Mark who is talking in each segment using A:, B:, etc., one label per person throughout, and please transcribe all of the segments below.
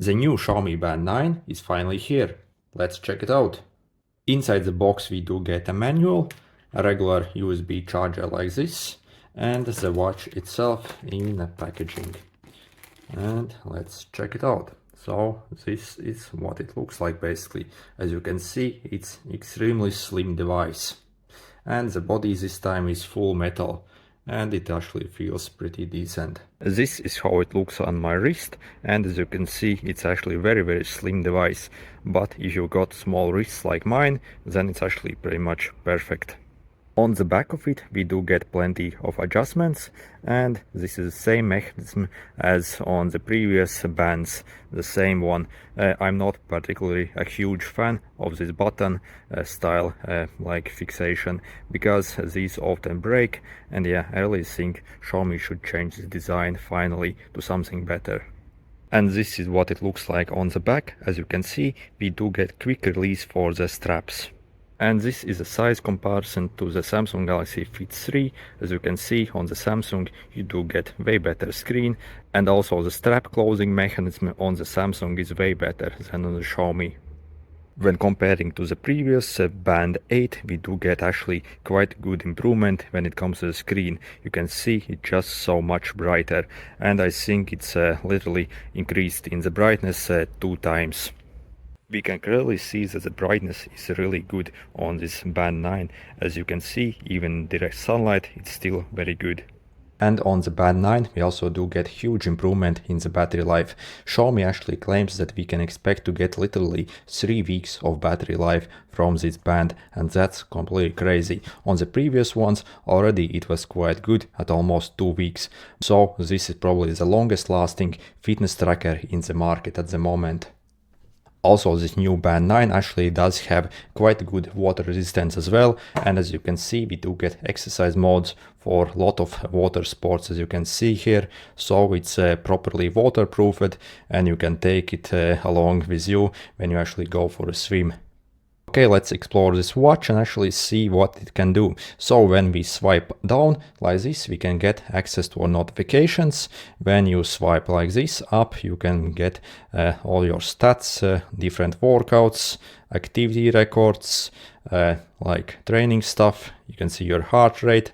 A: The new Xiaomi Band 9 is finally here. Let's check it out. Inside the box we do get a manual, a regular USB charger like this, and the watch itself in the packaging. And let's check it out. So this is what it looks like basically. As you can see, it's extremely slim device. And the body this time is full metal, and it actually feels pretty decent. This is how it looks on my wrist, and as you can see, it's actually a very slim device. But if you got small wrists like mine, then it's actually pretty much perfect. On the back of it we do get plenty of adjustments, and this is the same mechanism as on the previous bands, the same one. I'm not particularly a huge fan of this button style like fixation, because these often break, and yeah, I really think Xiaomi should change the design finally to something better. And this is what it looks like on the back. As you can see, we do get quick release for the straps. And this is a size comparison to the Samsung Galaxy Fit 3. As you can see, on the Samsung you do get way better screen, and also the strap closing mechanism on the Samsung is way better than on the Xiaomi. When comparing to the previous Band 8, we do get actually quite good improvement when it comes to the screen. You can see it's just so much brighter, and I think it's literally increased in the brightness 2 times. We can clearly see that the brightness is really good on this Band 9. As you can see, even in direct sunlight, it's still very good. And on the Band 9 we also do get huge improvement in the battery life. Xiaomi actually claims that we can expect to get literally 3 weeks of battery life from this band, and that's completely crazy. On the previous ones already it was quite good at almost 2 weeks. So this is probably the longest lasting fitness tracker in the market at the moment. Also, this new Band 9 actually does have quite good water resistance as well, and as you can see we do get exercise modes for a lot of water sports, as you can see here. So it's properly waterproofed, and you can take it along with you when you actually go for a swim. Okay, let's explore this watch and actually see what it can do. So when we swipe down like this, we can get access to our notifications. When you swipe like this up, you can get all your stats, different workouts, activity records, like training stuff. You can see your heart rate.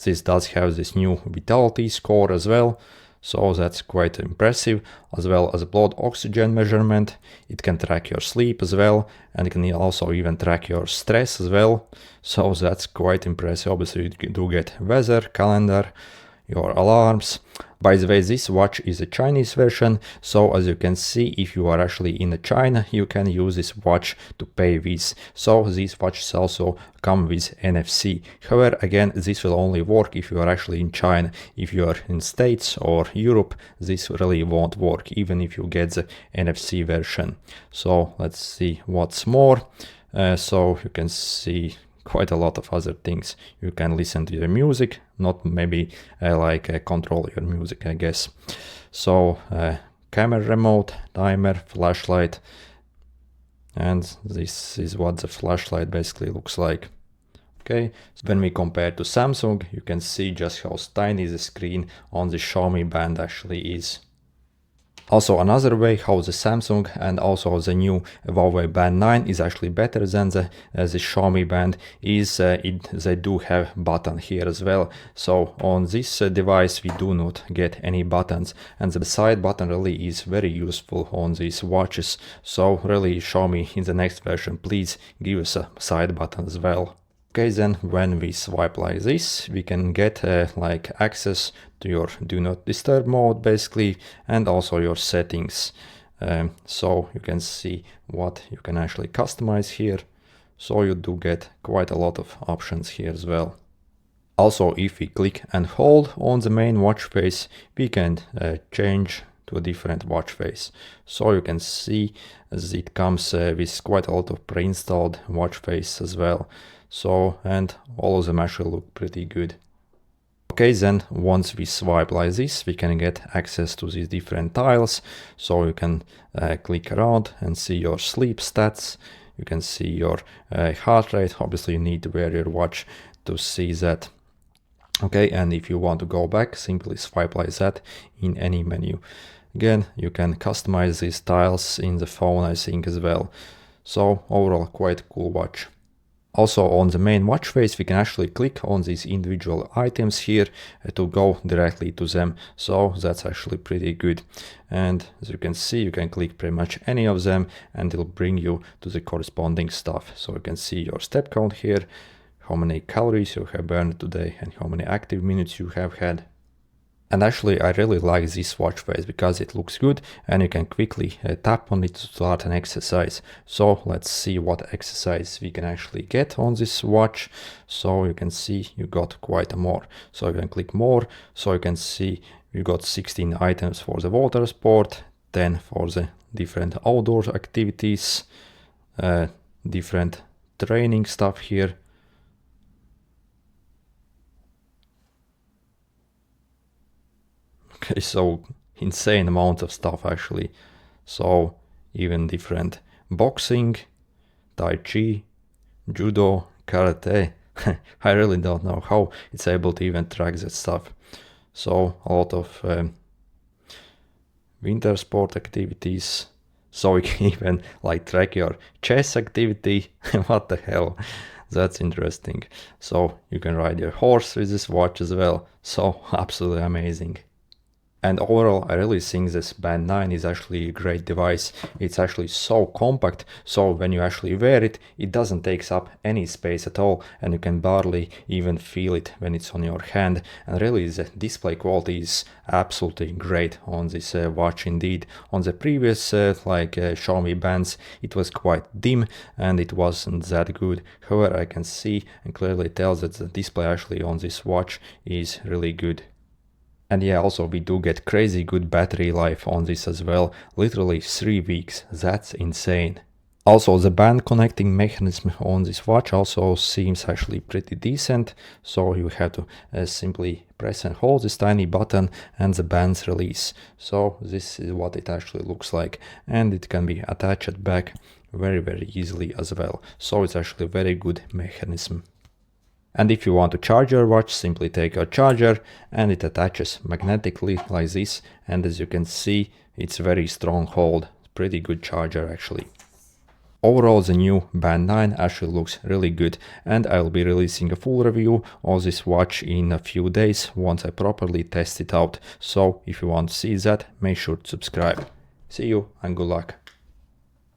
A: This does have this new vitality score as well. So that's quite impressive, as well as blood oxygen measurement. It can track your sleep as well, and it can also even track your stress as well. So that's quite impressive. Obviously you do get weather, calendar, your alarms. By the way, this watch is a Chinese version, so as you can see, if you are actually in China, you can use this watch to pay with. So these watches also come with NFC. However, again, this will only work if you are actually in China. If you are in States or Europe, this really won't work, even if you get the NFC version. So let's see what's more. So you can see quite a lot of other things. You can listen to your music, not maybe control your music, I guess. So camera remote, timer, flashlight, and this is what the flashlight basically looks like. Okay, so when we compare to Samsung, you can see just how tiny the screen on the Xiaomi band actually is. Also, another way how the Samsung and also the new Huawei Band 9 is actually better than the Xiaomi band is they do have button here as well. So on this device we do not get any buttons, and the side button really is very useful on these watches. So really, Xiaomi, in the next version, please give us a side button as well. Okay, then when we swipe like this, we can get like access to your do not disturb mode basically, and also your settings. So you can see what you can actually customize here. So you do get quite a lot of options here as well. Also, if we click and hold on the main watch face, we can change to a different watch face. So you can see as it comes with quite a lot of pre-installed watch face as well. So, and all of them actually look pretty good. Okay, then once we swipe like this, we can get access to these different tiles. So you can click around and see your sleep stats. You can see your heart rate. Obviously you need to wear your watch to see that. Okay, and if you want to go back, simply swipe like that in any menu. Again, you can customize these tiles in the phone, I think, as well. So overall, quite cool watch. Also on the main watch face, we can actually click on these individual items here to go directly to them. So that's actually pretty good. And as you can see, you can click pretty much any of them and it'll bring you to the corresponding stuff. So you can see your step count here, how many calories you have burned today and how many active minutes you have had. And actually I really like this watch face because it looks good and you can quickly tap on it to start an exercise. So let's see what exercise we can actually get on this watch. So you can see you got quite more. So you can click more. So you can see you got 16 items for the water sport, 10 for the different outdoor activities, different training stuff here. Okay, so insane amount of stuff actually. So even different boxing, tai chi, judo, karate. I really don't know how it's able to even track that stuff. So a lot of winter sport activities. So you can even like track your chess activity. What the hell? That's interesting. So you can ride your horse with this watch as well. So absolutely amazing. And overall, I really think this Band 9 is actually a great device. It's actually so compact, so when you actually wear it, it doesn't take up any space at all, and you can barely even feel it when it's on your hand. And really, the display quality is absolutely great on this watch indeed. On the previous Xiaomi bands, it was quite dim and it wasn't that good. However, I can see and clearly tell that the display actually on this watch is really good. And yeah, also we do get crazy good battery life on this as well, literally 3 weeks, that's insane. Also the band connecting mechanism on this watch also seems actually pretty decent, so you have to simply press and hold this tiny button and the bands release. So this is what it actually looks like, and it can be attached back very easily as well, so it's actually a very good mechanism. And if you want to charge your watch, simply take your charger and it attaches magnetically like this. And as you can see, it's very strong hold. Pretty good charger actually. Overall, the new Band 9 actually looks really good, and I'll be releasing a full review of this watch in a few days once I properly test it out. So if you want to see that, make sure to subscribe. See you and good luck.